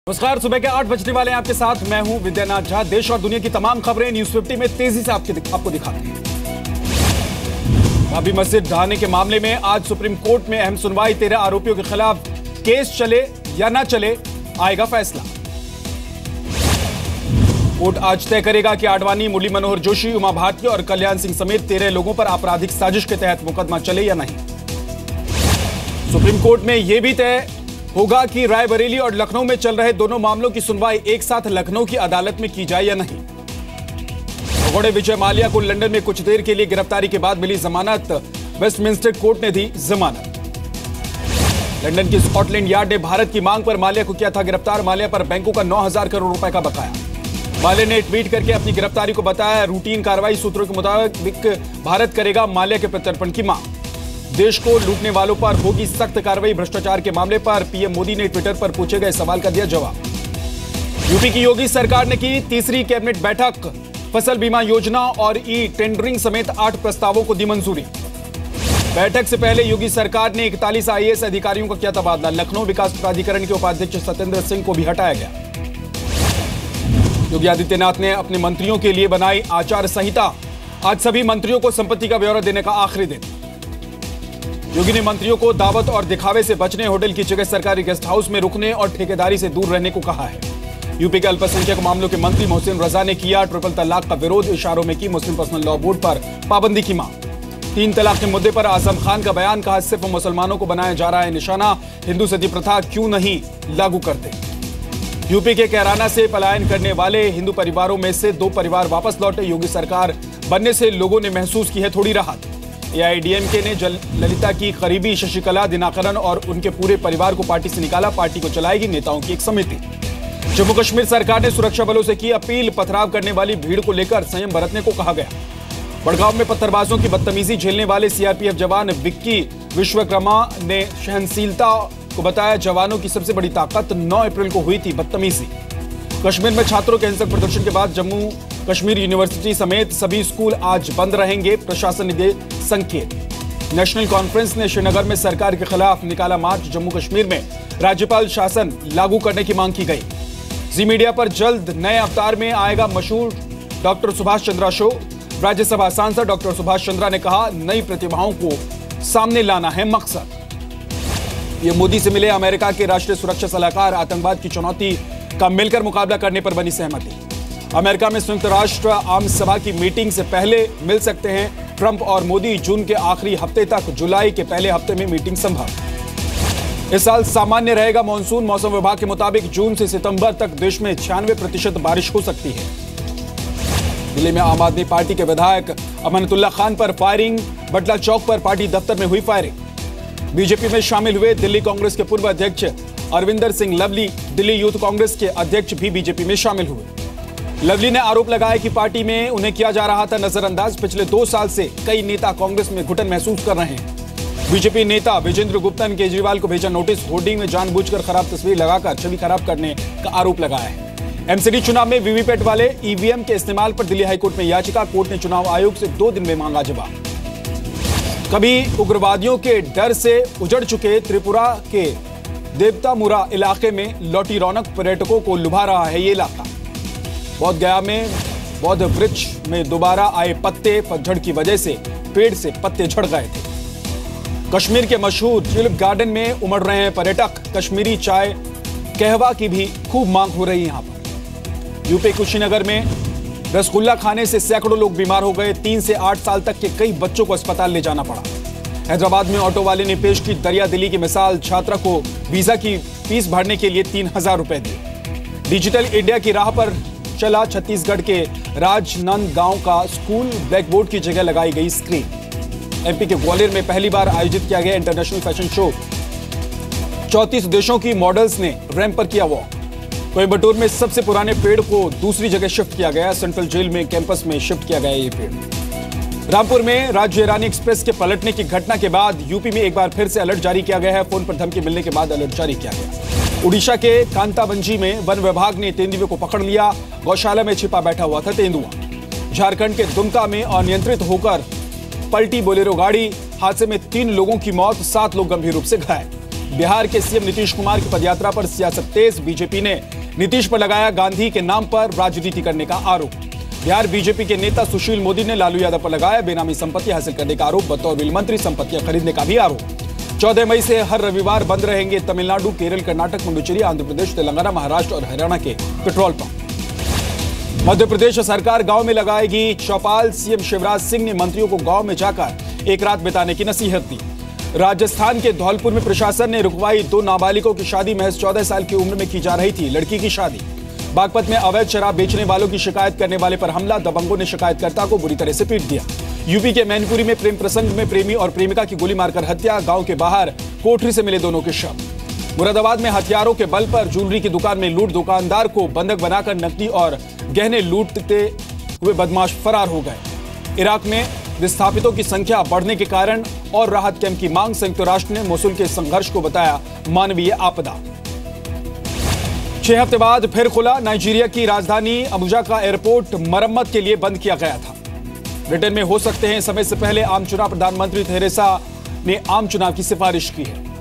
नमस्कार, सुबह के 8 बजने वाले हैं। आपके साथ मैं हूं विद्यानाथ झा। देश और दुनिया की तमाम खबरें न्यूज 50 में तेजी से आपको दिखाते हैं। बाबरी मस्जिद ढहाने के मामले में आज सुप्रीम कोर्ट में अहम सुनवाई। 13 आरोपियों के खिलाफ केस चले या ना चले, आएगा फैसला। कोर्ट आज तय करेगा कि आडवाणी, मुरली मनोहर जोशी, उमा भारती और कल्याण सिंह समेत 13 लोगों पर आपराधिक साजिश के तहत मुकदमा चले या नहीं। सुप्रीम कोर्ट में यह भी तय होगा कि रायबरेली और लखनऊ में चल रहे दोनों मामलों की सुनवाई एक साथ लखनऊ की अदालत में की जाए या नहीं। भगोड़े विजय माल्या को लंदन में कुछ देर के लिए गिरफ्तारी के बाद मिली जमानत। वेस्टमिंस्टर कोर्ट ने दी जमानत। लंदन की स्कॉटलैंड यार्ड ने भारत की मांग पर माल्या को किया था गिरफ्तार। माल्या पर बैंकों का 9,000 करोड़ रुपए का बकाया। माल्या ने ट्वीट करके अपनी गिरफ्तारी को बताया रूटीन कार्रवाई। सूत्रों के मुताबिक भारत करेगा माल्या के प्रत्यर्पण की मांग। देश को लूटने वालों पर होगी सख्त कार्रवाई। भ्रष्टाचार के मामले पर पीएम मोदी ने ट्विटर पर पूछे गए सवाल का दिया जवाब। यूपी की योगी सरकार ने की तीसरी कैबिनेट बैठक। फसल बीमा योजना और ई टेंडरिंग समेत 8 प्रस्तावों को दी मंजूरी। बैठक से पहले योगी सरकार ने 41 आईएएस अधिकारियों का किया तबादला। लखनऊ विकास प्राधिकरण के उपाध्यक्ष सत्येंद्र सिंह को भी हटाया गया। योगी आदित्यनाथ ने अपने मंत्रियों के लिए बनाई आचार संहिता। आज सभी मंत्रियों को संपत्ति का ब्यौरा देने का आखिरी दिन। योगी ने मंत्रियों को दावत और दिखावे से बचने, होटल की जगह सरकारी गेस्ट हाउस में रुकने और ठेकेदारी से दूर रहने को कहा है। यूपी के अल्पसंख्यक मामलों के मंत्री मोहसिन रजा ने किया ट्रिपल तलाक का विरोध। इशारों में की मुस्लिम पर्सनल लॉ बोर्ड पर पाबंदी की मांग। 3 तलाक के मुद्दे पर आजम खान का बयान। कहा सिर्फ मुसलमानों को बनाया जा रहा है निशाना। हिंदू सती प्रथा क्यों नहीं लागू करते। यूपी के कैराना से पलायन करने वाले हिंदू परिवारों में से 2 परिवार वापस लौटे। योगी सरकार बनने से लोगों ने महसूस की है थोड़ी राहत। एआईएडीएमके ने ललिता की करीबी शशिकला दिनाकरन और उनके पूरे परिवार को पार्टी से निकाला। पार्टी को चलाएगी नेताओं की एक समिति। जम्मू कश्मीर सरकार ने सुरक्षा बलों से की अपील। पथराव करने वाली भीड़ को लेकर संयम बरतने को कहा गया। बड़गांव में पत्थरबाजों की बदतमीजी झेलने वाले सीआरपीएफ जवान विक्की विश्वकर्मा ने सहनशीलता को बताया जवानों की सबसे बड़ी ताकत। 9 अप्रैल को हुई थी बदतमीजी। कश्मीर में छात्रों के हिंसक प्रदर्शन के बाद जम्मू कश्मीर यूनिवर्सिटी समेत सभी स्कूल आज बंद रहेंगे। प्रशासन ने दिए संकेत। नेशनल कॉन्फ्रेंस ने श्रीनगर में सरकार के खिलाफ निकाला मार्च। जम्मू कश्मीर में राज्यपाल शासन लागू करने की मांग की गई। जी मीडिया पर जल्द नए अवतार में आएगा मशहूर डॉक्टर सुभाष चंद्रा शो। राज्यसभा सांसद डॉक्टर सुभाष चंद्रा ने कहा नई प्रतिभाओं को सामने लाना है मकसद। ये मोदी से मिले अमेरिका के राष्ट्रीय सुरक्षा सलाहकार। आतंकवाद की चुनौती का मिलकर मुकाबला करने पर बनी सहमति। अमेरिका में संयुक्त राष्ट्र आम सभा की मीटिंग से पहले मिल सकते हैं ट्रंप और मोदी। जून के आखिरी हफ्ते तक जुलाई के पहले हफ्ते में मीटिंग संभव। इस साल सामान्य रहेगा मॉनसून। मौसम विभाग के मुताबिक जून से सितंबर तक देश में 96% बारिश हो सकती है। दिल्ली में आम आदमी पार्टी के विधायक अमानतुल्ला खान पर फायरिंग। बटला चौक पर पार्टी दफ्तर में हुई फायरिंग। बीजेपी में शामिल हुए दिल्ली कांग्रेस के पूर्व अध्यक्ष अरविंदर सिंह लवली। दिल्ली यूथ कांग्रेस के अध्यक्ष भी बीजेपी में शामिल हुए। लवली ने आरोप लगाया कि पार्टी में उन्हें किया जा रहा था नजरअंदाज। पिछले 2 साल से कई नेता कांग्रेस में घुटन महसूस कर रहे हैं। बीजेपी नेता विजेंद्र गुप्ता ने केजरीवाल को भेजा नोटिस। होर्डिंग में जानबूझकर खराब तस्वीर लगाकर छवि खराब करने का आरोप लगाया है। एमसीडी चुनाव में वीवीपैट वाले ईवीएम के इस्तेमाल पर दिल्ली हाईकोर्ट में याचिका। कोर्ट ने चुनाव आयोग से 2 दिन में मांगा जवाब। कभी उग्रवादियों के डर से उजड़ चुके त्रिपुरा के देवतामुरा इलाके में लौटी रौनक। पर्यटकों को लुभा रहा है ये इलाका। बौद्ध गया में बौद्ध वृक्ष में दोबारा आए पत्ते। पतझड़ की वजह से पेड़ से पत्ते झड़ गए थे। कश्मीर के मशहूर ट्यूलिप गार्डन में उमड़ रहे हैं पर्यटक। कश्मीरी चाय कहवा की भी खूब मांग हो रही है यहां पर। यूपी कुशीनगर में रसगुल्ला खाने से सैकड़ों लोग बीमार हो गए। 3 से 8 साल तक के कई बच्चों को अस्पताल ले जाना पड़ा। हैदराबाद में ऑटो वाले ने पेश की दरिया दिली की मिसाल। छात्रा को वीजा की फीस भरने के लिए 3000 रुपए दिए। डिजिटल इंडिया की राह पर चला छत्तीसगढ़ के राजनंद गांव का स्कूल। ब्लैक बोर्ड की जगह लगाई गई स्क्रीन। एमपी के ग्वालियर में पहली बार आयोजित किया गया इंटरनेशनल फैशन शो। 34 देशों की मॉडल्स ने रैंप पर किया वॉक। कोयम्बटूर में सबसे पुराने पेड़ को दूसरी जगह शिफ्ट किया गया। सेंट्रल जेल में कैंपस में शिफ्ट किया गया ये पेड़। रामपुर में राज्य रानी एक्सप्रेस के पलटने की घटना के बाद यूपी में एक बार फिर से अलर्ट जारी किया गया है। फोन पर धमकी मिलने के बाद अलर्ट जारी किया गया। उड़ीसा के कांताबंजी में वन विभाग ने तेंदुए को पकड़ लिया। गौशाला में छिपा बैठा हुआ था तेंदुआ। झारखंड के दुमका में अनियंत्रित होकर पलटी बोलेरो गाड़ी। हादसे में 3 लोगों की मौत, 7 लोग गंभीर रूप से घायल। बिहार के सीएम नीतीश कुमार की पदयात्रा पर सियासत तेज। बीजेपी ने नीतीश पर लगाया गांधी के नाम पर राजनीति करने का आरोप। बिहार बीजेपी के नेता सुशील मोदी ने लालू यादव पर लगाया बेनामी संपत्ति हासिल करने का आरोप। बतौर रेल मंत्री संपत्तियां खरीदने का भी आरोप। 14 मई से हर रविवार बंद रहेंगे तमिलनाडु, केरल, कर्नाटक, पुडुचेरी, आंध्र प्रदेश, तेलंगाना, महाराष्ट्र और हरियाणा के पेट्रोल पंप। मध्य प्रदेश सरकार गांव में लगाएगी चौपाल। सीएम शिवराज सिंह ने मंत्रियों को गांव में जाकर एक रात बिताने की नसीहत दी। राजस्थान के धौलपुर में प्रशासन ने रुकवाई 2 नाबालिगों की शादी। महज 14 साल की उम्र में की जा रही थी लड़की की शादी। बागपत में अवैध शराब बेचने वालों की शिकायत करने वाले पर हमला। दबंगों ने शिकायतकर्ता को बुरी तरह से पीट दिया। यूपी के मैनपुरी में प्रेम प्रसंग में प्रेमी और प्रेमिका की गोली मारकर हत्या। गांव के बाहर कोठरी से मिले दोनों के शव। मुरादाबाद में हथियारों के बल पर ज्वेलरी की दुकान में लूट। दुकानदार को बंधक बनाकर नकदी और गहने लूटते हुए बदमाश फरार हो गए। इराक में विस्थापितों की संख्या बढ़ने के कारण और राहत कैंप की मांग। संयुक्त राष्ट्र ने मोसुल के संघर्ष को बताया मानवीय आपदा। 6 हफ्ते बाद फिर खुला। नाइजीरिया की राजधानी अबुजा का एयरपोर्ट मरम्मत के लिए बंद किया गया था। ब्रिटेन में हो सकते हैं समय से पहले आम चुनाव। प्रधानमंत्री थेरेसा ने आम चुनाव की सिफारिश की है।